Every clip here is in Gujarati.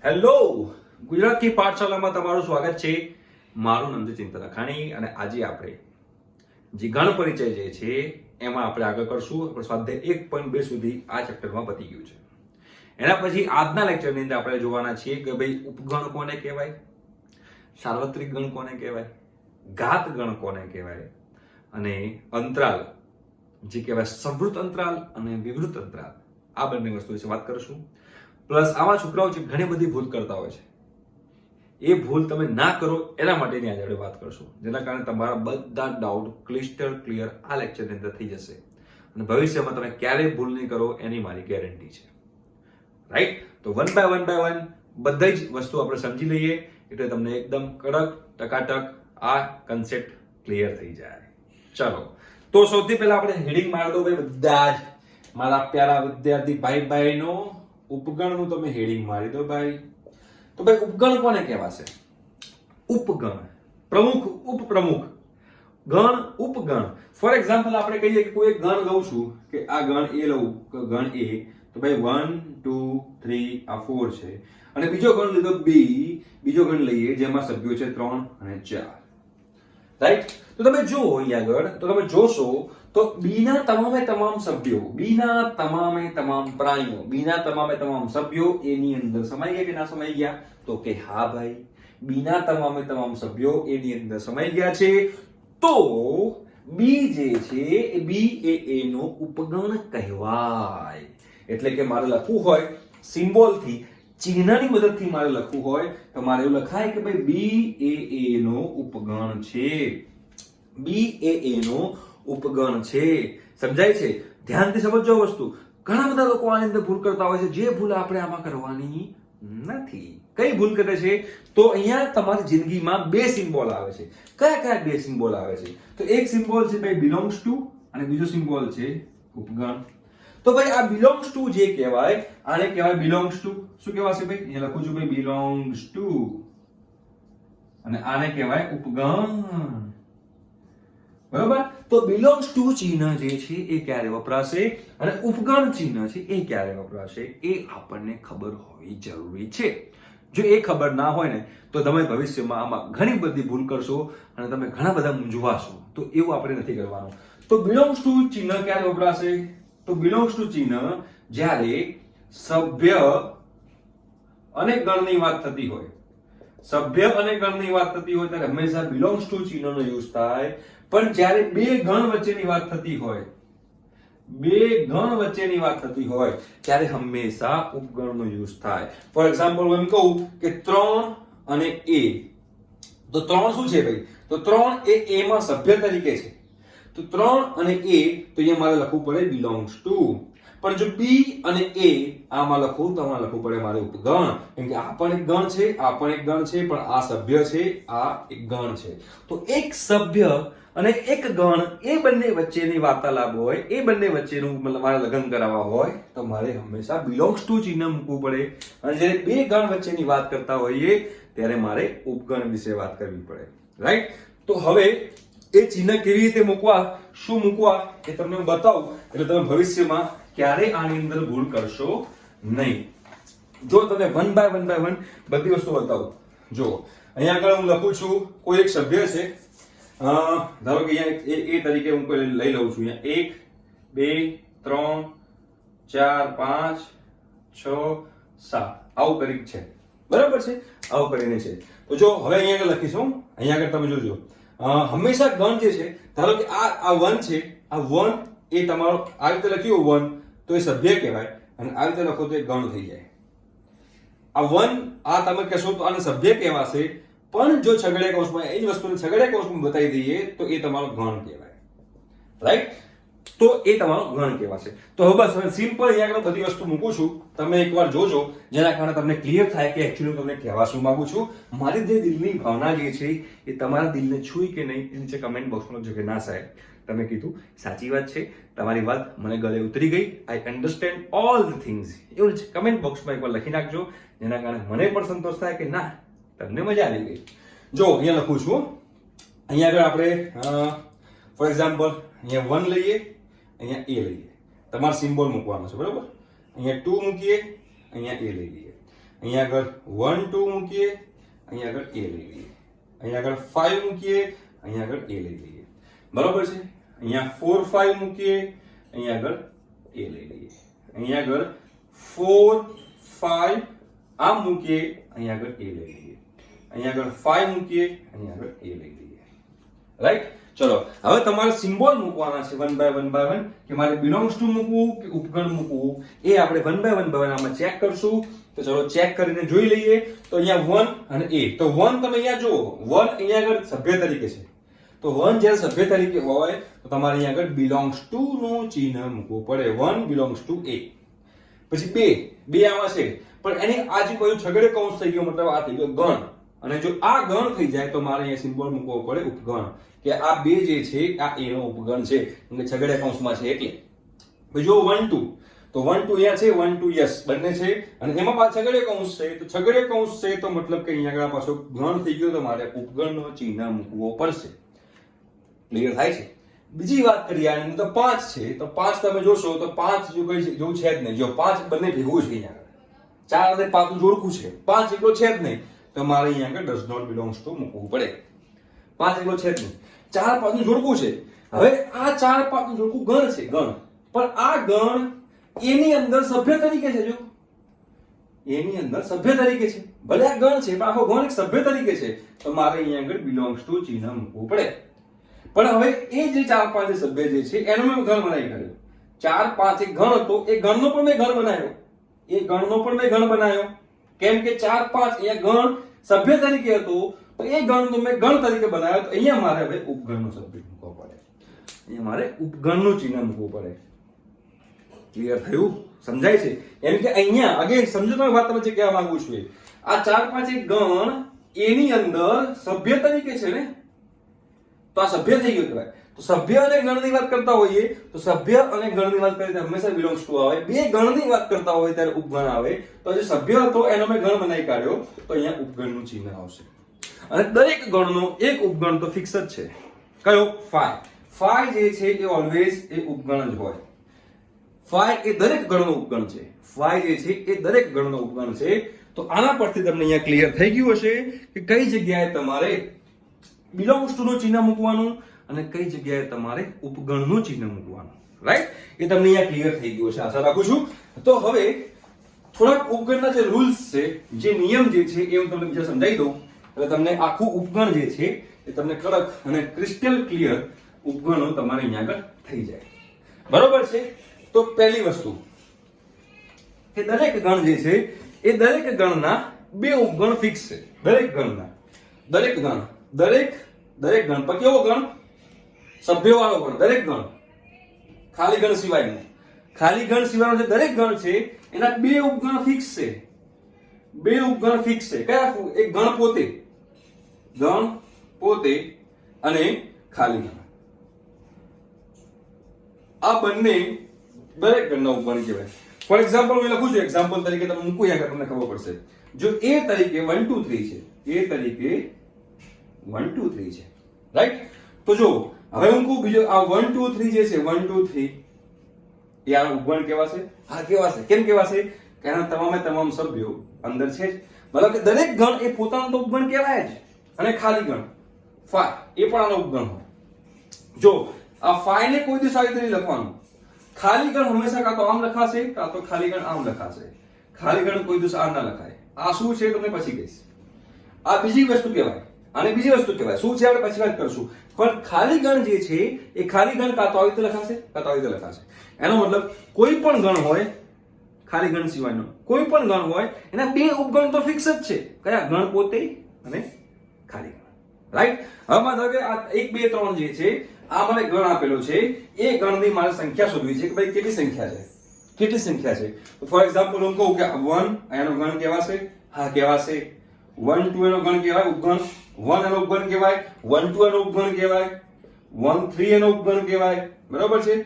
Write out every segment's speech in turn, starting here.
હેલો ગુજરાતી પાઠશાલામાં તમારું સ્વાગત છે. મારું નંદ ચિંતન અખાણી અને આજે આપણે જે ગણ પરિચય જે છે એમાં આપણે આગળ કરશું. આપણે સ્વાધ્યાય 1.2 સુધી આ ચેપ્ટરમાં પતી ગયું છે. એના પછી આજના લેક્ચરની અંદર આપણે જોવાના છીએ કે ભાઈ ઉપગણ કોને કહેવાય, સાર્વત્રિક ગણ કોને કહેવાય, ઘાત ગણ કોને કહેવાય અને અંતરાલ જે કહેવાય સંવૃત અંતરાલ અને વિવૃત અંતરાલ, આ બંને વસ્તુ વિશે વાત કરીશું. પ્લસ આમાં છોકરાઓ જે ઘણી બધી ભૂલ કરતા હોય છે એ ભૂલ તમે ના કરો એના માટેની આજે આપણે વાત કરશું, જેના કારણે તમારા બધા ડાઉટ ક્લિસ્ટર ક્લિયર આ લેક્ચરની અંદર થઈ જશે અને ભવિષ્યમાં તમે ક્યારેય ભૂલ નહીં કરો એની મારી ગેરંટી છે. રાઈટ? તો વન બાય વન બધી જ વસ્તુ આપણે સમજી લઈએ એટલે તમને એકદમ કડક ટકાટક આ કન્સેપ્ટ ક્લિયર થઈ જાય. ચલો, તો સૌથી પહેલા આપણે હેડિંગ મારી દો ભાઈ, બધા જ મારા પ્યારા વિદ્યાર્થી ભાઈ બહેનો, ઉપગણનું તમે હેડિંગ મારી દો ભાઈ. તો ભાઈ ઉપગણ કોને કહેવાશે? ઉપગણ, પ્રમુખ, ઉપપ્રમુખ, ગણ, ઉપગણ. ફોર એક્ઝામ્પલ આપણે કહીએ કે કોઈ એક ગણ લઉં છું કે આ ગણ એ લઉં, ગણ એ, તો ભાઈ 1 2 3 આ 4 છે અને બીજો ગણ લીધો બી, બીજો ગણ લઈએ જેમાં સભ્યો છે 3 અને 4. રાઈટ? તો તમે જુઓ અહીંયા આગળ તો તમે જોશો તો બી ના તમામે તમામ સભ્યો, બી ના તમામે તમામ પ્રાણીઓ, બી ના તમામે તમામ સભ્યો એની અંદર સમાઈ ગયા કે ના સમાઈ ગયા? તો કે હા ભાઈ, બી ના તમામે તમામ સભ્યો એની અંદર સમાઈ ગયા છે. તો બી જે છે એ બી એ એનો ઉપગણ કહેવાય. એટલે કે મારે લખવું હોય સિમ્બોલ થી, ચિહ્નની મદદથી મારે લખવું હોય તો મારે એવું લખાય કે ભાઈ બી એ નો ઉપગણ છે, બી એ નો ઉપગણ છે. સમજાય છે? ધ્યાનથી સમજો વસ્તુ. ઘણા બધા લોકો આની અંદર ભૂલ કરતા હોય છે, જે ભૂલ આપણે આમાં કરવાની નથી. કઈ ભૂલ કરે છે? તો અહીંયા તમારી જિંદગીમાં બે સિમ્બોલ આવે છે. કયા કયા બે સિમ્બોલ આવે છે? તો એક સિમ્બોલ છે ભાઈ બિલોંગ્સ ટુ અને બીજો સિમ્બોલ છે ઉપગણ. તો ભાઈ આ બિલોંગ્સ ટુ જે કહેવાય આને કહેવાય બિલોંગ્સ ટુ. શું કહેવાશે ભાઈ? અહીંયા લખું છું ભાઈ બિલોંગ્સ ટુ અને આને કહેવાય ઉપગણ. બરાબર? તો બિલોંગ્સ ટુ ચિહ્ન જે છે એ ક્યારે વપરાશે અને ઉપગણ ચિહ્ન છે એ ક્યારે વપરાશે એ આપણને ખબર હોવી જરૂરી છે. જો એ ખબર ના હોય ને તો તમે ભવિષ્યમાં આમાં ઘણી બધી ભૂલ કરશો અને તમે ઘણા બધા મૂંઝવાશો. તો એવું આપણે નથી કરવાનું. તો બિલોંગ્સ ટુ ચિહ્ન ક્યારે વપરાશે? તો બિલોંગ્સ ટુ ચિહ્ન જ્યારે સભ્ય અને ગણની વાત થતી હોય, સભ્ય અને ગણની વાત થતી હોય ત્યારે હંમેશા બિલોંગ્સ ટુ ચિહ્નનો યુઝ થાય. પણ જ્યારે બે ગણ વચ્ચેની વાત થતી હોય, બે ગણ વચ્ચેની વાત થતી હોય ત્યારે હંમેશા ઉપગણનો યુઝ થાય. ફોર એક્ઝામ્પલ હું એમ કહું કે 3 અને a, તો 3 શું છે ભાઈ? તો 3 એ a માં સભ્ય તરીકે છે. તો 3 અને a તો અહીંયા મારે લખવું પડે બિલોંગ્સ ટુ. પણ જો b અને a આમાં લખું તો આમાં લખવું પડે મારે ઉપગણ. કેમ કે આ પણ એક ગણ છે, આ પણ એક ગણ છે, પણ આ સભ્ય છે, આ એક ગણ છે. તો એક સભ્ય અને એક ગણ એ બંને વચ્ચેની વાર્તાલાપ હોય, એ બંને વચ્ચેનું મારે લગ્ન કરાવવા હોય તો મારે હંમેશા બિલોંગ્સ ટુ ચિહ્ન મૂકવું પડે. અને જ્યારે બે ગણ વચ્ચેની વાત કરતા હોઈએ ત્યારે મારે ઉપગણ વિશે વાત કરવી પડે. રાઈટ? તો હવે એ ચિહ્ન કેવી રીતે મૂકવા, શું મૂકવા એ તમને હું બતાવું એટલે તમે ભવિષ્યમાં ક્યારેય આની અંદર ભૂલ કરશો નહીં. જો તમે વન બાય વન બધી વસ્તુ બતાવું. જો અહીંયા આગળ હું લખું છું કોઈ એક સભ્ય છે, ધારો કે અહીંયા એ તરીકે હું કોઈ લઈ લઉં છું. અહીંયા 1 2 3 4 5 6 7 આવું કરી છે. બરાબર છે? આવું કરીને છે. તો જો હવે અહીંયા આગળ લખીશું, અહીંયા આગળ તમે જોજો હંમેશા ગણ જે છે, ધારો કે આ 1 છે, આ 1 એ તમારો આ રીતે લખ્યું 1 તો એ સભ્ય કહેવાય અને આ રીતે લખો તો એ ગણ થઈ જાય. આ 1 આ તમે કહેશો તો આને સભ્ય કહેવાશે, પણ જો છગડીયા કૌંસમાં એ જ વસ્તુને છગડીયા કૌંસમાં બતાવી દઈએ તો એ તમારો ગણ કહેવાય. રાઈટ? તો એ તમારો ગણ કહેવાશે. તો હવે બસ હવે સિમ્પલ અહીંયા આગળ બધી વસ્તુ મૂકું છું, તમે એકવાર જોજો જેના કારણે તમને ક્લિયર થાય કે એકચ્યુઅલી તમને કહેવા શું માંગુ છું. મારી જે દિલની ભાવના જે છે એ તમારા દિલને છૂઈ કે નહીં એ નીચે કમેન્ટ બોક્સમાં લખજો કે ના સાહેબ તમે કીધું સાચી વાત છે, તમારી વાત મને ગળે ઉતરી ગઈ, આઈ અન્ડરસ્ટેન્ડ ઓલ ધ થિંગ્સ. એવું કમેન્ટ બોક્સમાં એકવાર લખી નાખજો જેના કારણે મને પણ સંતોષ થાય કે ના તમને મજા આવી ગઈ. જો અહીંયા લખું છું, અહીંયા આગળ આપણે ફોર એક્ઝામ્પલ અહીંયા 1 લઈએ, અહીંયા a લઈએ, તમારે સિમ્બોલ મૂકવાનો છે. બરોબર? અહીંયા 2 મૂકીએ, અહીંયા a લઈ લઈએ. અહીંયા આગળ 1 2 મૂકીએ, અહીંયા આગળ a લઈ લઈએ, અહીંયા આગળ 5 મૂકીએ, અહીંયા આગળ a લઈ લઈએ, બરોબર છે. અહીંયા 4 5 મૂકીએ, અહીંયા આગળ a લઈ લઈએ, અહીંયા આગળ 4 5 આમ મૂકીએ, અહીંયા આગળ a લઈ લઈએ, અહીંયા આગળ 5 મૂકીએ, અહીંયા આગળ a લઈ લઈએ. રાઈટ. ચલો હવે તમારે સિમ્બોલ મૂકવાના છે વન બાય વન કે મારે બિલોંગ્સ ટુ મૂકવું કે ઉપગણ મૂકવું, એ આપણે વન બાય વન આમાં ચેક કરશું. તો ચલો ચેક કરીને જોઈ લઈએ. તો અહીંયા 1 અને a, તો 1 તમે અહીંયા જુઓ, 1 અહીંયા આગળ સભ્ય તરીકે છે, તો 1 જ્યારે સભ્ય તરીકે હોય તો તમારે અહીંયા આગળ બિલોંગ્સ ટુ નું ચિહ્ન મૂકવું પડે. 1 બિલોંગ્સ ટુ a. પછી 2 આમાં છે પણ એની આજુબાજુ છગડે કૌંસ થઈ ગયો, મતલબ આ થઈ ગયો ગણ, અને જો આ ગણ થઈ જાય તો મારે અહીંયા સિમ્બોલ મૂકવો પડે ઉપગણ, કે આ 2 જે છે આ a નો ઉપગણ છે, કેમ કે છગડે કૌંસમાં છે એટલે. પછી જો 1 2, તો 1 2 અહીંયા છે, 1 2 યસ બંને છે, અને એમાં પાછળ છગડે કૌંસ છે, તો છગડે કૌંસ છે તો મતલબ કે અહીંયા આગળ પાછો ગણ થઈ ગયો, તો મારે ઉપગણનો ચિહ્ન મૂકવો પડશે. ક્લિયર થાય છે. બીજી વાત કરીએ આની, તો 5 છે, તો 5 તમે જોશો તો 5 જો કઈ જેવું છે જ નહીં. જો 5 બંને ભેગું છે, અહીંયા આગળ 4 અને 5 નું જોડકું છે, 5 એકલો છે જ નહીં, તો મારે અહીંયા આગળ ડઝ નોટ બિલોંગ્સ ટુ મૂકવું પડે. 5 એકલો છે જ નહીં, 4 5 નું જોડકું છે. હવે આ 4 5 નું જોડકું ગણ છે, ગણ, પણ આ ગણ એની અંદર સભ્ય તરીકે છે. જો એની અંદર સભ્ય તરીકે છે, ભલે આ ગણ છે પણ આખો ગણ એક સભ્ય તરીકે છે, તો મારે અહીંયા આગળ બિલોંગ્સ ટુ ચિહ્ન મૂકવું પડે. પણ હવે એ જે 4 5 સભ્ય જે છે એનો મેં ગણ બનાવી કાઢ્યો. 4 5 એક ગણ હતો, એ ગણનો પણ મેં ગણ બનાવ્યો, એ ગણનો પણ મેં ગણ બનાવ્યો, કેમ કે 4 5 એ ગણ સભ્ય તરીકે હતો, તો એ ગણનો મેં ગણ તરીકે બનાવ્યો, તો અહીંયા મારે હવે ઉપગણનો સભ્ય મૂકવો પડે, અહીંયા મારે ઉપગણનું ચિહ્ન મૂકવું પડે. ક્લિયર થયું? સમજાય છે? એમ કે અહીંયા અગેન સમજો તમે વાત તમે જે કહેવા માંગુ છું, આ 4 5 એક ગણ એની અંદર સભ્ય તરીકે છે ને, તો આ સભ્ય થઈ ગયું કહેવાય. તો સભ્ય અને ગણની વાત કરતા હોઈએ તો સભ્ય અને ગણની વાત કરીએ તો હંમેશા બિલોંગ્સ ટુ આવે. બે ગણની વાત કરતા હોય ત્યારે ઉપગણ આવે. તો જે સભ્ય હતો એનો મેં ગણ બનાવી કાઢ્યો, તો અહીંયા ઉપગણનું ચિહ્ન આવશે. અને દરેક ગણનો એક ઉપગણ તો ફિક્સ જ છે. કયો? 5. 5 જે છે એ ઓલવેઝ એ ઉપગણ જ હોય. 5 એ દરેક ગણનો ઉપગણ છે. 5 જે છે એ દરેક ગણનો ઉપગણ છે. તો આના પરથી તમને અહીંયા ક્લિયર થઈ ગયું હશે કે કઈ જગ્યાએ તમારે બિલોંગ્સ ટુ નું ચિહ્ન મૂકવાનું અને કઈ જગ્યાએ તમારે ઉપગણનું ચિહ્ન મૂકવાનું. રાઈટ? એ તમને અહીંયા ક્લિયર થઈ ગયું હશે, આશા રાખું છું. તો હવે થોડાક ઉપગણના જે રૂલ્સ છે, જે નિયમ જે છે એ હું તમને બીજા સમજાવી દઉં, એટલે તમને આખું ઉપગણ જે છે એ તમને કડક અને ક્રિસ્ટલ ક્લિયર ઉપગણો તમારે અહીંયા આગળ થઈ જાય. બરોબર છે? તો પહેલી વસ્તુ કે દરેક ગણ જે છે એ દરેક ગણના બે ઉપગણ ફિક્સ છે. દરેક ગણના દરેક ગણ પર કેવો ગણ? સભ્યવાળો ગણ. દરેક ગણ, ખાલી ગણ સિવાયનો. ખાલી ગણ સિવાયનો જે દરેક ગણ છે એના બે ઉપગણ ફિક્સ છે. બે ઉપગણ ફિક્સ છે. કયા? એક ગણ પોતે અને ખાલી ગણ. આ બંને દરેક ગણના ઉપગણ કહેવાય. ફોર એક્ઝામ્પલ હું લખું છું, એક્ઝામ્પલ તરીકે તમે મૂકું યા તમને ખબર પડશે. જો a તરીકે 1 2 3 છે, a તરીકે 1 2 3 છે, રાઈટ? તો જો હવે હું કહું બીજો આ 1 2 3 જે છે 1 2 3 એ આ ઉપગણ કેવાશે? હા કેવાશે. કેમ કેવાશે? કારણ તમામ સભ્યો અંદર છે જ. મતલબ કે દરેક ગણ એ પોતાનો તો ઉપગણ કહેવાય જ. અને ખાલી ગણ 5 એ પણ આનો ઉપગણ હોય. જો આ 5 ને કોઈ દિવસ આવી રીતે નહીં લખવાનું. ખાલી ગણ હંમેશા કાં તો આમ લખાશે કાં તો ખાલી ગણ આમ લખાશે. ખાલી ગણ કોઈ દિવસ આમ ના લખાય. આ શું છે તમને પછી કહીશ. આ બીજી વસ્તુ કહેવાય, આને બીજી વસ્તુ કહેવાય. શું છે આપણે પછી વાત કરશું. પણ ખાલી ગણ જે છે એ ખાલી ગણ કાં તો આવી રીતે લખાશે કાં તો આવી રીતે લખાશે. એનો મતલબ કોઈ પણ ગણ હોય, ખાલી ગણ સિવાયનો કોઈ પણ ગણ હોય, એના બે ઉપગણ તો ફિક્સ જ છે. કયા? ગણ પોતે અને ખાલી ગણ. રાઈટ? હવે મારે આ 1 2 3 જે છે આ મને ગણ આપેલો છે, એ ગણની મારે સંખ્યા શોધવી છે કે ભાઈ કેટલી સંખ્યા છે, કેટલી સંખ્યા છે. તો ફોર એક્ઝામ્પલ હું કહું કે 1 એનો ગણ કહેવાશે. હા કહેવાશે. 1 2 એનો ગણ કહેવાય, ઉપગણ. 1 એનો ઉપગણ કહેવાય. 1 2 એનો ઉપગણ કહેવાય. 1 3 એનો ઉપગણ કહેવાય. બરાબર છે?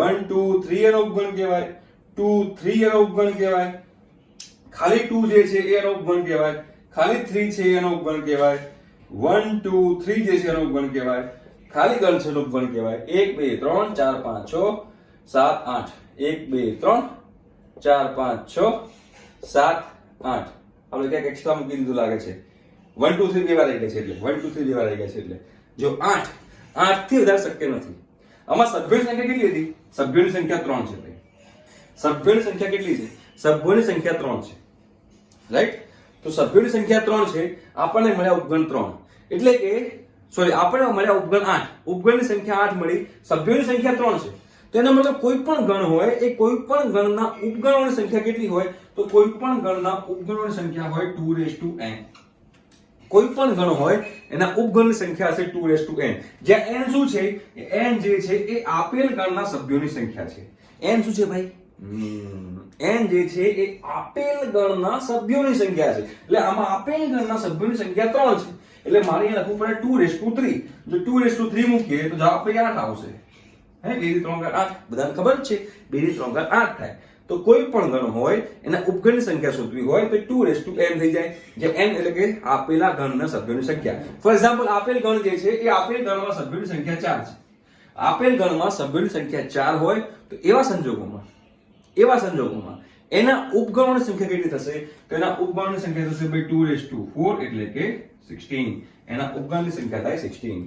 1 2 3 એનો ઉપગણ કહેવાય. 2 3 એનો ઉપગણ કહેવાય. ખાલી 2 જે છે એનો ઉપગણ કહેવાય. ખાલી 3 છે એનો ઉપગણ કહેવાય. 1 2 3 જે છે એનો ઉપગણ કહેવાય. ખાલી ગણ છે એનો ઉપગણ કહેવાય. 1 2 3 4 5 6 7 8. 1 2 3 4 5 6 7 8. આપણે ક્યાંક એક્સ્ટ્રા મૂકી દીધું લાગે છે. 1 2 3 બે વાર આવી ગયા છે, એટલે 1 2 3 બે વાર આવી ગયા છે. એટલે જો 8 થી વધારે શક્ય નથી. આમાં સભ્યોની સંખ્યા કેટલી હતી? સભ્યોની સંખ્યા 3 છે ભાઈ. સભ્યોની સંખ્યા કેટલી છે? સભ્યોની સંખ્યા 3 છે, રાઈટ? તો સભ્યોની સંખ્યા 3 છે, આપણને મળ્યા ઉપગણ 3. એટલે કે સોરી, આપણને મળ્યા ઉપગણ 8. ઉપગણની સંખ્યા 8 મળી, સભ્યોની સંખ્યા 3 છે. તો એનો મતલબ કોઈ પણ ગણ હોય એ કોઈ પણ ગણના ઉપગણોની સંખ્યા કેટલી હોય? તો કોઈ પણ ગણના ઉપગણોની સંખ્યા હોય 2n. કોઈ પણ ગણ હોય એના ઉપગણની સંખ્યા હશે 2n. જ્યાં n શું છે? n જે છે એ આપેલ ગણના સભ્યોની સંખ્યા છે. n શું છે ભાઈ? n જે છે એ આપેલ ગણના સભ્યોની સંખ્યા છે. એટલે આમાં આપેલ ગણના સભ્યોની સંખ્યા 3 છે. એટલે મારે અહીંયા લખવું પડે 2/3. જો 2/3 મૂકીએ તો જવાબ ભાઈ 8 આવશે. હે, 2 3 8 બધાને ખબર જ છે, 2 3 8 થાય. તો કોઈ પણ ગણ હોય એના ઉપગણની સંખ્યા શોધવી હોય તો 2n થઈ જાય. જે n એટલે કે આપેલા ગણના સભ્યોની સંખ્યા. ફોર એક્ઝામ્પલ, આપેલ ગણ જે છે એ આપેલ ગણમાં સભ્યોની સંખ્યા 4 છે. આપેલ ગણમાં સભ્યોની સંખ્યા 4 હોય તો એવા સંજોગોમાં એના ઉપગણોની સંખ્યા કેટલી થશે? તો એના ઉપગણોની સંખ્યા થશે ભાઈ 2/4 એટલે કે 16. એના ઉપગણની સંખ્યા થાય 16,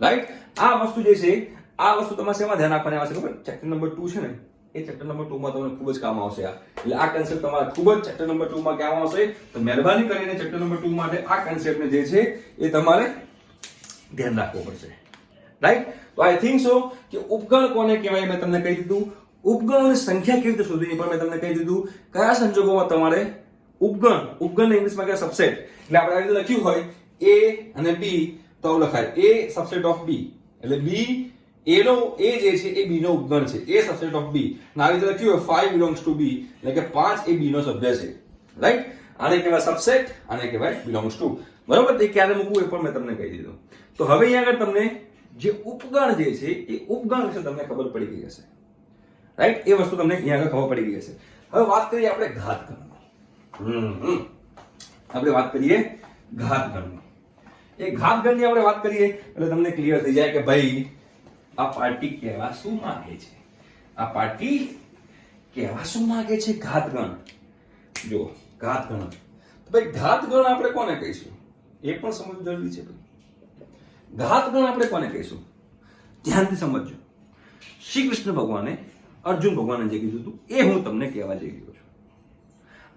રાઈટ? આ વસ્તુ જે છે, આ વસ્તુ તમારે શેમાં ધ્યાન આપવાની આવશે ખબર? ચેપ્ટર નંબર 2 છે ને, એ ચેપ્ટર નંબર 2 માં તમને ખૂબ જ કામ આવશે. એટલે આ કન્સેપ્ટ તમારે ખૂબ જ ચેપ્ટર નંબર 2 માં કામ આવશે. તો મહેરબાની કરીને ચેપ્ટર નંબર 2 માટે આ કન્સેપ્ટને જે છે એ તમારે ધ્યાન રાખવું પડશે, રાઈટ? તો આઈ થિંક સો કે ઉપગણ કોને કહેવાય મેં તમને કહી દીધું. ઉપગણોની સંખ્યા કેવી રીતે શોધવી પણ મેં તમને કહી દીધું. કયા સંજોગોમાં તમારે ઉપગણને ઇંગ્લિશમાં કહેવાય સબસેટ. એટલે આપણે આ રીતે લખ્યું હોય a અને b તો આવું લખાય a સબસેટ ઓફ b. એટલે b a નો a જે છે એ b નો ઉપગણ છે, a સબસેટ ઓફ b. અને આ રીતે લખ્યું હોય 5 belongs to b એટલે કે 5 એ b નો સભ્ય છે, રાઈટ? આને કહેવાય સબસેટ, આને કહેવાય belongs to. બરોબર? તે ક્યારે મૂકવું એ પણ મેં તમને કહી દીધું. તો હવે અહીંયા આગળ તમને જે ઉપગણ જે છે એ ઉપગણ વિશે તમને ખબર પડી ગઈ હશે, રાઈટ? એ વસ્તુ તમને અહીંયા આગળ ખબર પડી ગઈ હશે. હવે વાત કરીએ આપણે ઘાતગણની. આપણે વાત કરીએ ઘાતગણની. એ ઘાતગણની આપણે વાત કરીએ એટલે તમને ક્લિયર થઈ જાય કે ભાઈ આ પાર્ટી કહેવા શું માંગે છે. આ પાર્ટી કહેવા શું માંગે છે? ઘાતગણ. જો ઘાતગણ, તો ભાઈ ઘાતગણ આપણે કોને કહીશું એ પણ સમજવું જરૂરી છે ભાઈ. ઘાતગણ આપણે કોને કહીશું? ધ્યાનથી સમજજો. શ્રી કૃષ્ણ ભગવાને અર્જુન ભગવાને જે કીધું હતું એ હું તમને કહેવા જઈ રહ્યો છું.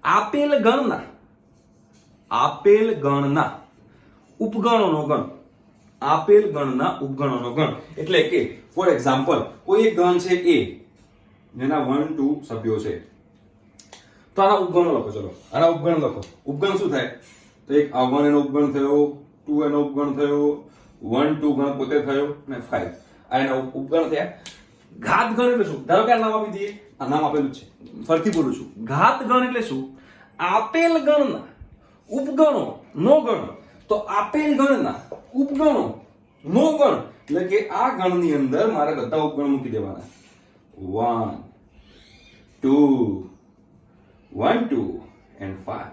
આપેલ ગણના ઉપગણોનો ગણ. આપેલ ગણના ઉપગણોનો ગણ એટલે કે ફોર એક્ઝામ્પલ કોઈ એક ગણ છે a જેના 1 2 સભ્યો છે. તો આના ઉપગણો લખો. ચલો આના ઉપગણ લખો. ઉપગણ શું થાય? તો એક 1 એનો ઉપગણ થયો, 2 એનો ઉપગણ થયો, 1 2 ગણ પોતે થયો અને 5 આ એના ઉપગણ થયા. ઘાતગણ એટલે શું? ધારો કે આ નામ આપી દઈએ. આ નામ આપેલું છે, ફરીથી બોલું છું. ઘાતગણ એટલે શું? આપેલ ગણના ઉપગણો નો ગણ. તો આપેલ ગણના ઉપગણો નો ગણ એટલે કે આ ગણની અંદર મારે બધા ઉપગણ મૂકી દેવાના. 1 2 and 5,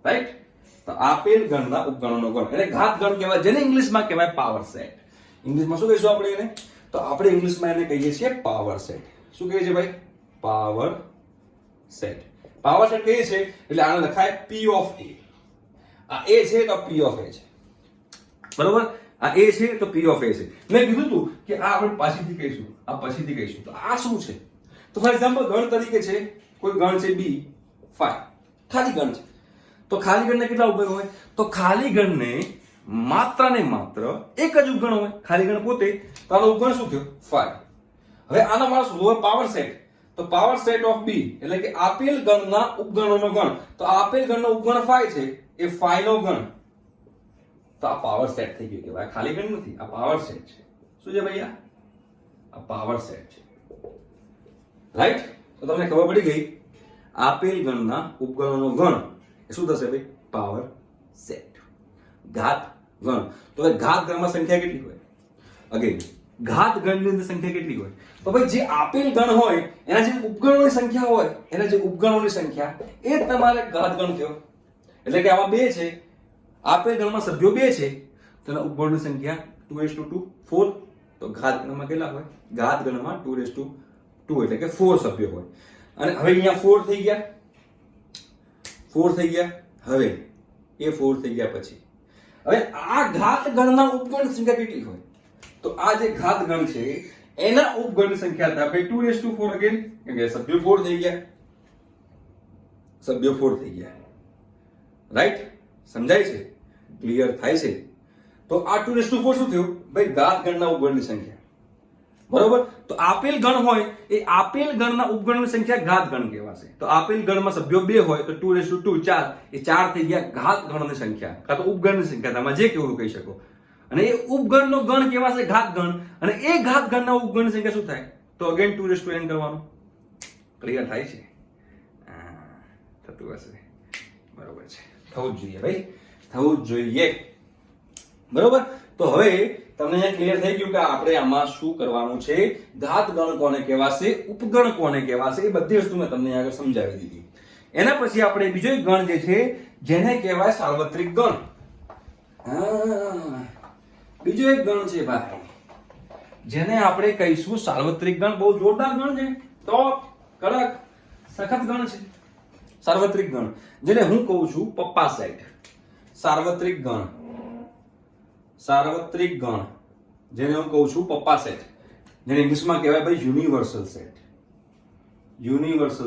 રાઈટ? તો આપેલ ગણના ઉપગણોનો ગણ એટલે ઘાતગણ કહેવાય, જેને ઇંગ્લિશમાં કહેવાય પાવર સેટ. ઇંગ્લિશમાં શું કહીશું આપણે એને? તો આપણે ઇંગ્લિશમાં એને કહીએ છીએ પાવર સેટ. શું કહીએ છીએ ભાઈ? Power set. પાવર સેટ કહીએ છીએ એટલે આને લખાય p of a. આ a છે તો p of a છે, બરોબર? આ a છે તો p of a છે. મેં કીધું તું કે આ આપણે પાછળથી કહીશું, આ પછીથી કહીશું. તો આ શું છે? તો ફોર એક્ઝામ્પલ ગણ તરીકે છે, કોઈ ગણ છે b 5, ખાલી ગણ છે. તો ખાલી ગણને કેટલા ઉપગણ હોય? તો ખાલી ગણને માત્ર ને માત્ર એક જ ઉપગણ હોય, ખાલી ગણ પોતે. તો આનો ઉપગણ શું થયો? 5. હવે આનો મારો શું હોય? Power set. તો પાવર સેટ ઓફ b એટલે કે આપેલ ગણના ઉપગણોનો ગણ. તો આપેલ ગણનો ઉપગણ 5 છે, એ 5 નો ગણ. તો આ પાવર સેટ થઈ ગયો કહેવાય, ખાલી ગણ નથી. આ પાવર સેટ છે. શું છે ભાઈ? આ પાવર સેટ છે, રાઈટ? તો તમને ખબર પડી ગઈ આપેલ ગણના ઉપગણોનો ગણ એ શું થશે ભાઈ? Power set. ઘાત ગણ. તો ઘાત ગણમાં સંખ્યા કેટલી હોય? અગેન ઘાત ગણની અંદર સંખ્યા કેટલી હોય? તો ભાઈ જે આપેલ ગણ હોય એના જે ઉપગણોની સંખ્યા હોય, એના જે ઉપગણોની સંખ્યા એ તમારે ઘાત ગણ થયો. એટલે કે આમાં 2 છે, આપેલ ગણમાં સભ્યો 2 છે, તો એના ઉપગણોની સંખ્યા 2:2 4. તો ઘાત ગણમાં કેટલા હોય? ઘાત ગણમાં 2:2 એટલે કે 4 સભ્યો હોય. અને હવે અહીંયા 4 થઈ ગયા. હવે એ 4 થઈ ગયા પછી હવે આ ઘાત ગણના ઉપગણ સંખ્યા કેટલી હોય તો આ જે ઘાત ગણ છે એના ઉપગણ સંખ્યા થાય ભાઈ 2 અગેન કેમ કે સભ્યો 4 થઈ ગયા રાઈટ સમજાય છે ક્લિયર થાય છે તો આ 2 શું થયું ભાઈ ઘાત ગણના ઉપગણની સંખ્યા બરોબર તો આપેલ ગણ હોય એ આપેલ ગણના ઉપગણની સંખ્યા ઘાત ગણ કહેવાશે તો આપેલ ગણમાં સભ્યો 2 હોય તો 2 4 એ 4 થઈ ગયા ઘાત ગણની સંખ્યા કાં તો ઉપગણની સંખ્યા તમે જે કેવું કહી શકો અને એ ઉપગણનો ગણ કહેવાશે ઘાત ગણ અને એ ઘાત ગણના ઉપગણની સંખ્યા શું થાય તો અગેન 2 કરવાનું ક્લિયર થાય છે થતું હશે બરોબર છે થવું જ જોઈએ ભાઈ થવું જ જોઈએ બરોબર તો હવે તમને અહીંયા ક્લિયર થઈ ગયું કે આપણે આમાં શું કરવાનું છે ઘાત ગણ કોને કહેવાશે ઉપગણ કોને કહેવાશે એ બધી વસ્તુ મેં તમને આગળ સમજાવી દીધી એના પછી આપણે બીજો એક ગણ જે છે જેને કહેવાય સાર્વત્રિક ગણ બીજો એક ગણ છે ભાઈ જેને આપણે કહીશું સાર્વત્રિક ગણ બહુ જોરદાર ગણ છે તો કડક સખત ગણ છે સાર્વત્રિક ગણ જેને હું કહું છું પપ્પા સેટ સાર્વત્રિક ગણ જેને હું કહું છું પપ્પા સેટ જેને ઇંગ્લિશમાં કહેવાય ભાઈ યુનિવર્સલ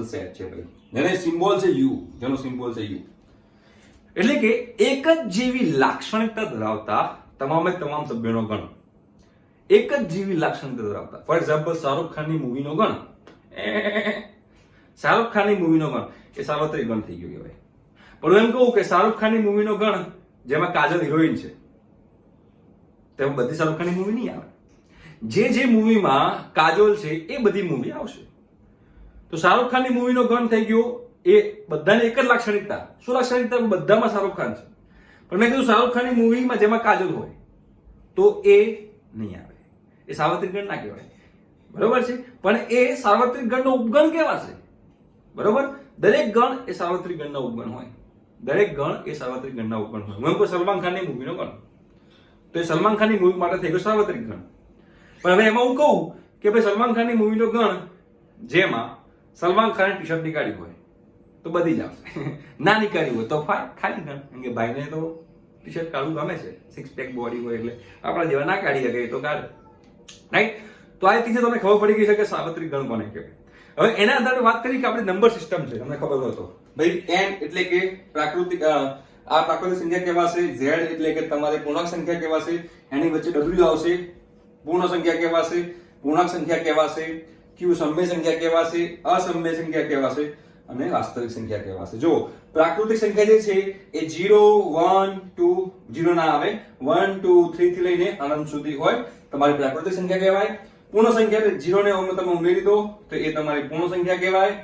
સેટ છે ભાઈ જેને સિમ્બોલ છે યુ જેનો સિમ્બોલ છે યુ એટલે કે એક જ જેવી લાક્ષણિકતા ધરાવતા તમામે તમામ સભ્યોનો ગણ એક જ જેવી લાક્ષણિકતા ધરાવતા ફોર એક્ઝામ્પલ શાહરુખ ખાનની મૂવીનો ગણ એ સાર્વત્રિક ગણ થઈ ગયો કહેવાય પણ હું એમ કહું કે શાહરુખ ખાનની મૂવીનો ગણ જેમાં કાજલ હિરોઈન છે તેમાં બધી શાહરુખ ખાનની મૂવી નહીં આવે જે મૂવીમાં કાજોલ છે એ બધી મૂવી આવશે તો શાહરુખ ખાનની મૂવીનો ગણ થઈ ગયો એ બધાને એક જ લાક્ષણિકતા શું લાક્ષણિકતા બધામાં શાહરુખ ખાન છે પણ મેં કીધું શાહરુખ ખાનની મૂવીમાં જેમાં કાજોલ હોય તો એ નહીં આવે એ સાર્વત્રિક ગણ ના કહેવાય બરોબર છે પણ એ સાર્વત્રિક ગણનો ઉપગણ કહેવાશે બરોબર દરેક ગણ એ સાર્વત્રિક ગણના ઉપગણ હોય હું સલમાન ખાનની મૂવીનો ગણ તો એ સલમાન ખાનની મૂવી માટે થઈ ગયો સાર્વત્રિક ગણ પણ હવે એમાં હું કહું કે ભાઈ સલમાન ખાનની મૂવીનો ગણ જેમાં સલમાન ખાને ટી-શર્ટ નીકાળી હોય તો બધી જ આવશે ના નીકાળી હોય તો ખાલી ગણ કેમ કે ભાઈને તો ટી-શર્ટ કાઢવું ગમે છે 6 પેક બોડી હોય એટલે આપણા જેવા ના કાઢી શકે તો કાઢે રાઈટ તો આ રીતે તમને ખબર પડી ગઈ છે કે સાર્વત્રિક ગણ કોને કહેવાય હવે એના આધારે વાત કરી કે આપણી નંબર સિસ્ટમ છે તમને ખબર હોય તો ભાઈ n એટલે કે પ્રાકૃતિક સંખ્યા કહેવાશે z એટલે કે તમારે પૂર્ણાંક સંખ્યા કહેવાશે એની વચ્ચે w આવશે પૂર્ણ સંખ્યા કહેવાશે પૂર્ણાંક સંખ્યા કહેવાશે q સમય સંખ્યા કહેવાશે અસમય સંખ્યા કહેવાશે અને વાસ્તવિક સંખ્યા કહેવાશે જો પ્રાકૃતિક સંખ્યા જે છે એ 0 1 2 0 ના આવે 1 2 3 થી લઈને અનંત સુધી હોય તમારી પ્રાકૃતિક સંખ્યા કહેવાય પૂર્ણ સંખ્યા એટલે 0 ને તમે ઉમેરી દો તો એ તમારી પૂર્ણ સંખ્યા કહેવાય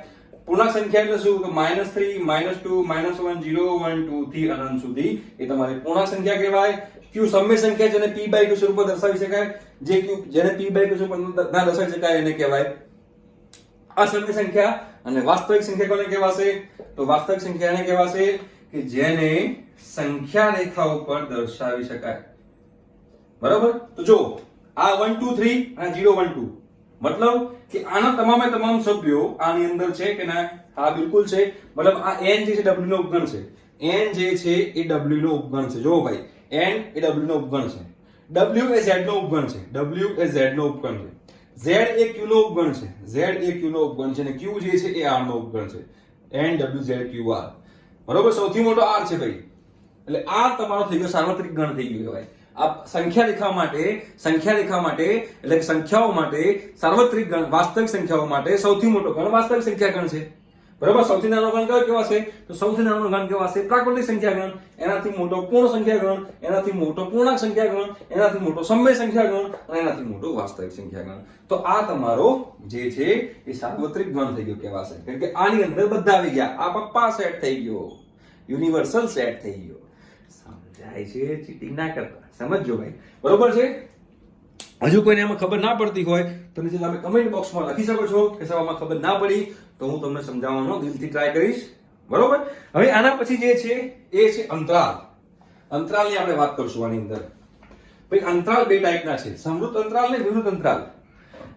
પૂર્ણાંક સંખ્યા એટલે શું કે -3 -2 -1 0 1 2 થી અનંત સુધી એ તમારી પૂર્ણાંક સંખ્યા કહેવાય q સમય સંખ્યા જેને p/q સ્વરૂપમાં દર્શાવી શકાય જેને p/q સ્વરૂપમાં ના દર્શાવી શકાય એને કહેવાય અસમય સંખ્યા અને વાસ્તવિક સંખ્યા કોને કહેવાશે તો વાસ્તવિક સંખ્યા એને કહેવાશે કે જેને સંખ્યા રેખા ઉપર દર્શાવી શકાય બરાબર તો જો આ 1 2 3 અને 0 1 2 મતલબ કે આના તમામે તમામ સભ્યો આની અંદર છે કે ના હા બિલકુલ છે મતલબ આ n જે છે w નો ઉપગણ છે n જે છે એ w નો ઉપગણ છે જો ભાઈ n એ w નો ઉપગણ છે w એ z નો ઉપગણ છે z એ q નો ઉપગણ છે અને q જે છે એ r નો ઉપગણ છે n w z q r બરોબર સૌથી મોટો r છે ભાઈ એટલે r તમારો થઈ ગયો સાર્વત્રિક ગણ થઈ ગયો ભાઈ આ સંખ્યા રેખા માટે એટલે કે સંખ્યાઓ માટે સાર્વત્રિક ગણ વાસ્તવિક સંખ્યાઓ માટે સૌથી મોટો ગણ વાસ્તવિક સંખ્યા ગણ છે બરાબર સૌથી નાનો ગણ કયો કહેવાશે તો સૌથી નાનો ગણ કહેવાશે પ્રાકૃતિક સંખ્યા ગણ એનાથી મોટો પૂર્ણ સંખ્યા ગણ એનાથી મોટો પૂર્ણાંક સંખ્યા ગણ એનાથી મોટો સમય સંખ્યા ગણ અને એનાથી મોટો વાસ્તવિક સંખ્યા ગણ તો આ તમારો જે છે એ સાર્વત્રિક ગણ થઈ ગયો કહેવાશે કારણ કે આની અંદર બધા આવી ગયા આ પપ્પા સેટ થઈ ગયો યુનિવર્સલ સેટ થઈ ગયો સમજાય છે ચીટિંગ ના કરતા સમજજો ભાઈ બરોબર છે હજુ કોઈને એમાં ખબર ના પડતી હોય તો નીચે તમે કમેન્ટ બોક્સમાં લખી શકો છો કે સાહેબ આમાં ખબર ના પડી તો હું તમને સમજાવવાનો દિલથી ટ્રાય કરીશ બરોબર હવે આના પછી જે છે એ છે અંતરાલની આપણે વાત કરશું આની અંદર ભાઈ અંતરાલ બે ટાઈપના છે સમૃદ્ધ અંતરાલ અને વિવૃત અંતરાલ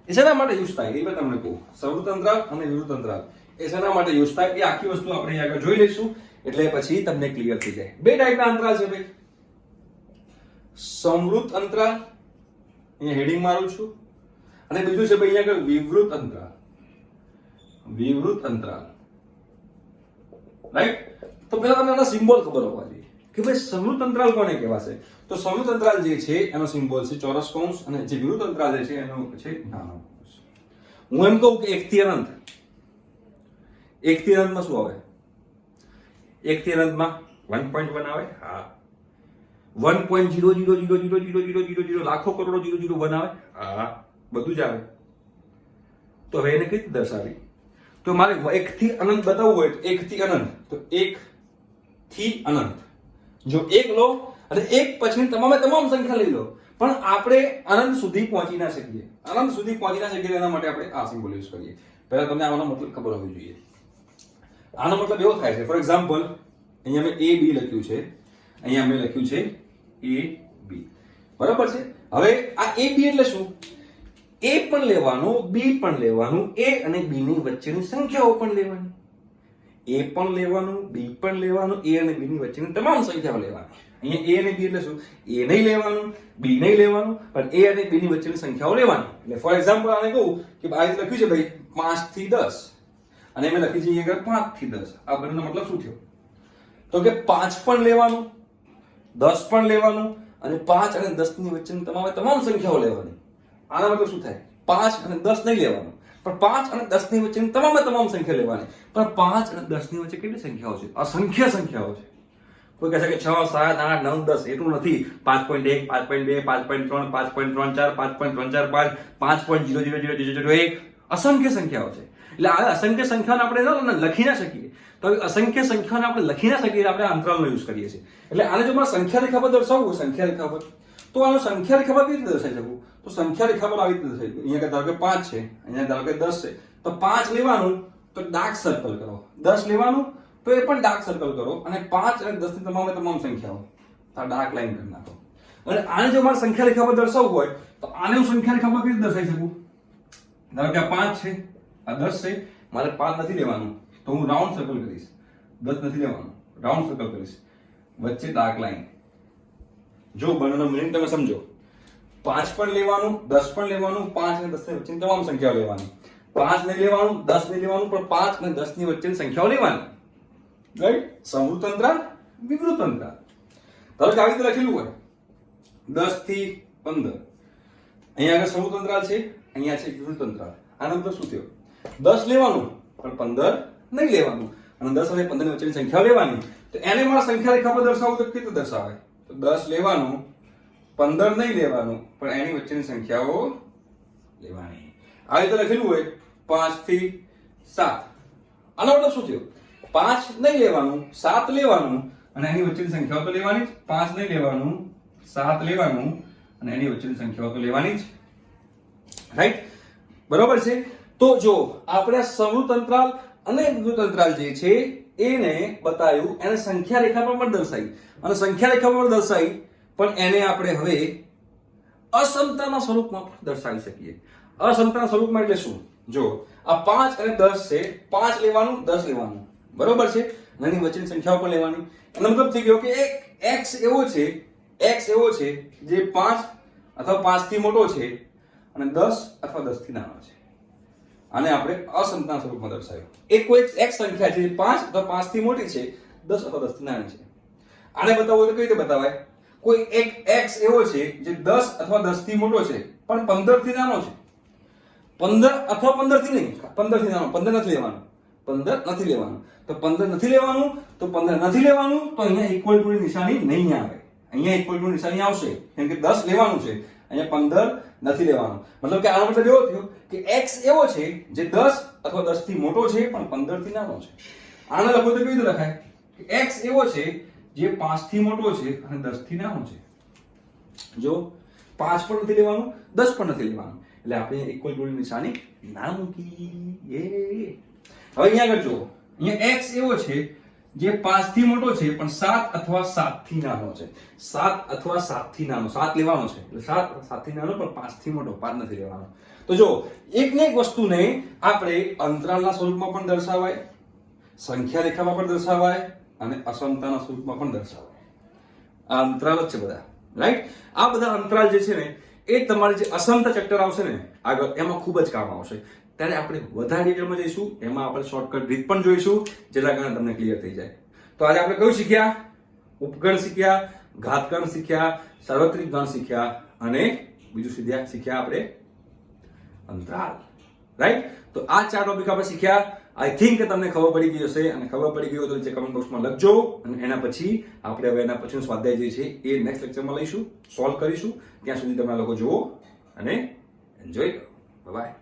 એ શેના માટે યુઝ થાય એ મેં તમને કહું સમૃદ્ધ અંતરાલ અને વિવૃત અંતરાલ એ શેના માટે યુઝ થાય એ આખી વસ્તુ આપણે આગળ જોઈ લઈશું એટલે પછી તમને ક્લિયર થઈ જાય. બે ટાઈપના અંતરાલ છે ભાઈ, સમવૃત્ત અંતરાલ, અહીંયા હેડિંગ મારું છું, અને બીજું છે ભાઈ અહીંયા આગળ વિવૃત અંતરાલ. વિવૃત અંતરાલ, રાઈટ. તો પહેલા તમને આનો સિમ્બોલ ખબર હોવા જોઈએ કે ભાઈ સમવૃત્ત અંતરાલ કોને કહેવાશે. તો સમવૃત્ત અંતરાલ જે છે એનો સિમ્બોલ છે ચોરસ કૌંસ, અને જે વિવૃત અંતરાલ જે છે એનો છે નાનો કૌંસ. હું એમ કહું કે 1 થી અનંત, 1 થી અનંતમાં શું આવે? 1 થી અનંતમાં 1.1 આવે. હા, 1.000000000 લાખો કરોડો 001 આવે. હા, બધું જ આવે. તો હવે એને કઈ રીતે દર્શાવી? તો મારે 1 થી અનંત બતાવવું હોય તો 1 થી અનંત, તો 1 થી અનંત. જો 1 લો અને 1 પછી તમામ સંખ્યા લઈ લો, પણ આપણે અનંત સુધી પહોંચી ના શકીએ. અનંત સુધી પહોંચી ના શકીએ એના માટે આપણે આ સિમ્બોલ યુઝ કરીએ. પહેલા તમને આનો મતલબ ખબર હોવી જોઈએ. આનો મતલબ એવો થાય છે, ફોર એક્ઝામ્પલ અહીંયા મેં a b લખ્યું છે, અહીંયા મેં લખ્યું છે a b, બરાબર છે. હવે આ a b એટલે શું? a પણ લેવાનું, b પણ લેવાનું, a અને b ની વચ્ચેની સંખ્યાઓ પણ લેવાની. a પણ લેવાનું, b પણ લેવાનું, a અને b ની વચ્ચેની તમામ સંખ્યાઓ લેવાની. અહીંયા a અને b એટલે શું? a નહીં લેવાનું, b નહીં લેવાનું, પણ a અને b ની વચ્ચેની સંખ્યાઓ લેવાની. એટલે ફોર એક્ઝામ્પલ આને કહું કે આ લખ્યું છે ભાઈ 5 થી 10, અને મેં લખી છે અહીંયા 5 થી 10. આ બંનેનો મતલબ શું થયો? તો કે 5 પણ લેવાનું, 10 પણ લેવાનું, અને 5 અને 10 ની વચ્ચેની તમામ સંખ્યાઓ લેવાની. આના મતલબ શું થાય? 5 અને 10 નહીં લેવાનું, પણ 5 અને 10 ની વચ્ચેની તમામ સંખ્યા લેવાની. પણ 5 અને 10 ની વચ્ચે કેટલી સંખ્યાઓ છે? અસંખ્ય સંખ્યાઓ છે. કોઈ કહે છે કે 6 7 8 9 10, એટલું નથી. 5.1 5.2 5.3 5.34 5.345 5.0000001, અસંખ્ય સંખ્યાઓ છે. એટલે આ અસંખ્ય સંખ્યાઓને આપણે લખી ના શકીએ. તો અસંખ્ય સંખ્યાઓને આપણે લખી ના શકીએ, આપણે અંતરાલનો યુઝ કરીએ છીએ. એટલે આને જો મારે સંખ્યા રેખા પર દર્શાવવું હોય, સંખ્યા રેખા પર, તો આનો સંખ્યા રેખા પર કેવી રીતે દર્શાવી શકું? તો સંખ્યા રેખા પર આવી રીતે દર્શાવી. અહીંયા ધારો કે 5 છે, અહીંયા ધારો કે 10 છે, તો 5 લેવાનું તો ડાર્ક સર્કલ કરો, 10 લેવાનું તો એ પણ ડાર્ક સર્કલ કરો, અને 5 અને 10 ની તમામ સંખ્યાઓ આ ડાર્ક લાઈન કરી નાખો. અને આને જો મારે સંખ્યા રેખા પર દર્શાવવું હોય તો આને હું સંખ્યા રેખા પર કેવી રીતે દર્શાવી શકું? ધારો કે આ 5 છે, આ 10 છે, મારે 5 નથી લેવાનું, તો હું રાઉન્ડ સર્કલ કરીશ. 10 નથી લેવાનું, રાઉન્ડ સર્કલ કરીશ, વચ્ચે ડાર્ક લાઈન. જો બંનેનો મીનિંગ તમે સમજો. 5 પણ લેવાનું, 10 પણ લેવાનું, 5 અને 10 ની વચ્ચેની તમામ સંખ્યાઓ લેવાની. 5 નહીં લેવાનું, 10 નહીં લેવાનું, પણ 5 અને 10 ની વચ્ચેની સંખ્યાઓ લેવાની. રાઈટ? સમવૃત્ત અંતરાલ, વિવૃત અંતરાલ. ધારો કે આવી રીતે લખેલું હોય 10 થી 15, અહીંયા આગળ સમવૃત્ત અંતરાલ છે, અહીંયા છે વિવૃત અંતરાલ. આનો મતલબ શું થયો? 10 લેવાનું પણ 15 નહીં લેવાનું, અને 10 અને 15 ની વચ્ચેની સંખ્યાઓ લેવાની. તો એને મારા સંખ્યા રેખા પર દર્શાવવું તો કેવી રીતે દર્શાવાય? તો 10 લેવાનું, 15 નહીં લેવાનું, પણ એની વચ્ચેની સંખ્યાઓ લેવાની. આ રીતે લખેલું હોય 5 થી 7. આનો મતલબ શું થયો? 5 નહીં લેવાનું, 7 લેવાનું, અને એની વચ્ચેની સંખ્યાઓ તો લેવાની જ. 5 નહીં લેવાનું, 7 લેવાનું, અને એની વચ્ચેની સંખ્યાઓ તો લેવાની જ. રાઈટ? બરોબર છે. તો જો આપણે સમવૃત્ત અંતરાલ અને વિવૃત અંતરાલ જે છે એને બતાવ્યું, એને સંખ્યા રેખા પર પણ દર્શાવી, અને સંખ્યા રેખા પર દર્શાવી, પણ એને આપણે હવે અસમતાના સ્વરૂપમાં પણ દર્શાવી શકીએ. અસમતાના સ્વરૂપમાં એટલે શું? જો આ 5 અને 10 છે, 5 લેવાનું, 10 લેવાનું, બરોબર છે, અને એની વચ્ચેની સંખ્યાઓ પણ લેવાની. એનો મતલબ થઈ ગયો કે એક x એવો છે, જે 5 અથવા 5 થી મોટો છે, અને 10 અથવા 10 થી નાનો છે. આને આપણે અસમતાના સ્વરૂપમાં દર્શાવ્યું. એક કોઈ x સંખ્યા છે જે 5 અથવા 5 થી મોટી છે, 10 અથવા 10 થી નાની છે. આને બતાવવું તો કઈ રીતે બતાવાય? કોઈ એક x એવો છે જે 10 અથવા 10 થી મોટો છે, પણ 15 થી નાનો છે. 15 અથવા 15 થી નહીં, 15 થી નાનો, 15 નથી લેવાનું, 15 નથી લેવાનું. તો 15 નથી લેવાનું, તો 15 નથી લેવાનું, તો અહીંયા ઇક્વલ ટુ ની નિશાની નહીં આવે. અહીંયા ઇક્વલ ટુ ની નિશાની આવશે, કેમ કે 10 લેવાનું છે, અહીંયા 15 નથી લેવાનું. મતલબ કે આનો મતલબ એવો થયો કે x એવો છે જે 10 અથવા 10 થી મોટો છે, પણ 15 થી નાનો છે. આને લખો તો કેવી રીતે લખાય? કે x એવો છે જે 5 થી મોટો છે અને 10 થી નાનો છે. જો 5 પણ નથી લેવાનું, 10 પણ નથી લેવાનું, એટલે આપણે ઇક્વલ ટુ ની નિશાની ના મૂકી. હવે અહીંયા આગળ જો, અહીંયા x એવો છે જે 5 થી મોટો છે, પણ 7 અથવા 7 થી નાનો છે. 7 અથવા 7 થી નાનો, 7 લેવાનો છે, એટલે 7 થી નાનો, પણ 5 થી મોટો, 5 નથી લેવાનો. તો જો એક ને એક વસ્તુને આપણે અંતરાલના સ્વરૂપમાં પણ દર્શાવાય, સંખ્યા રેખામાં પણ દર્શાવાય, અને અસમતાના સ્વરૂપમાં પણ દર્શાવો. આ અંતરાલ જ છે બધા, રાઈટ? આ બધા અંતરાલ જે છે ને એ તમારી જે અસમતા ચેપ્ટર આવશે ને આગળ, એમાં ખૂબ જ કામ આવશે. ત્યારે આપણે વધારે ડિટેલમાં જઈશું, એમાં આપણે શોર્ટકટ રીત પણ જોઈશું, જેના કારણે તમને ક્લિયર થઈ જાય. તો આજે આપણે કયું શીખ્યા? ઉપગણ શીખ્યા, ઘાતગણ શીખ્યા, સાર્વત્રિક ગણ શીખ્યા અને બીજું શીખ્યા આપણે અંતરાલ, રાઈટ? તો આ 4 ટોપિક આપણે શીખ્યા. આઈ થિંક કે તમને ખબર પડી ગઈ હશે, અને ખબર પડી ગઈ હોય તો નીચે કમેન્ટ બોક્સમાં લખજો. અને એના પછી આપણે હવે એના પછીનો સ્વાધ્યાય જે છે એ નેક્સ્ટ લેક્ચરમાં લઈશું, સોલ્વ કરીશું. ત્યાં સુધી તમે લોકો જુઓ અને એન્જોય કરો. બાય.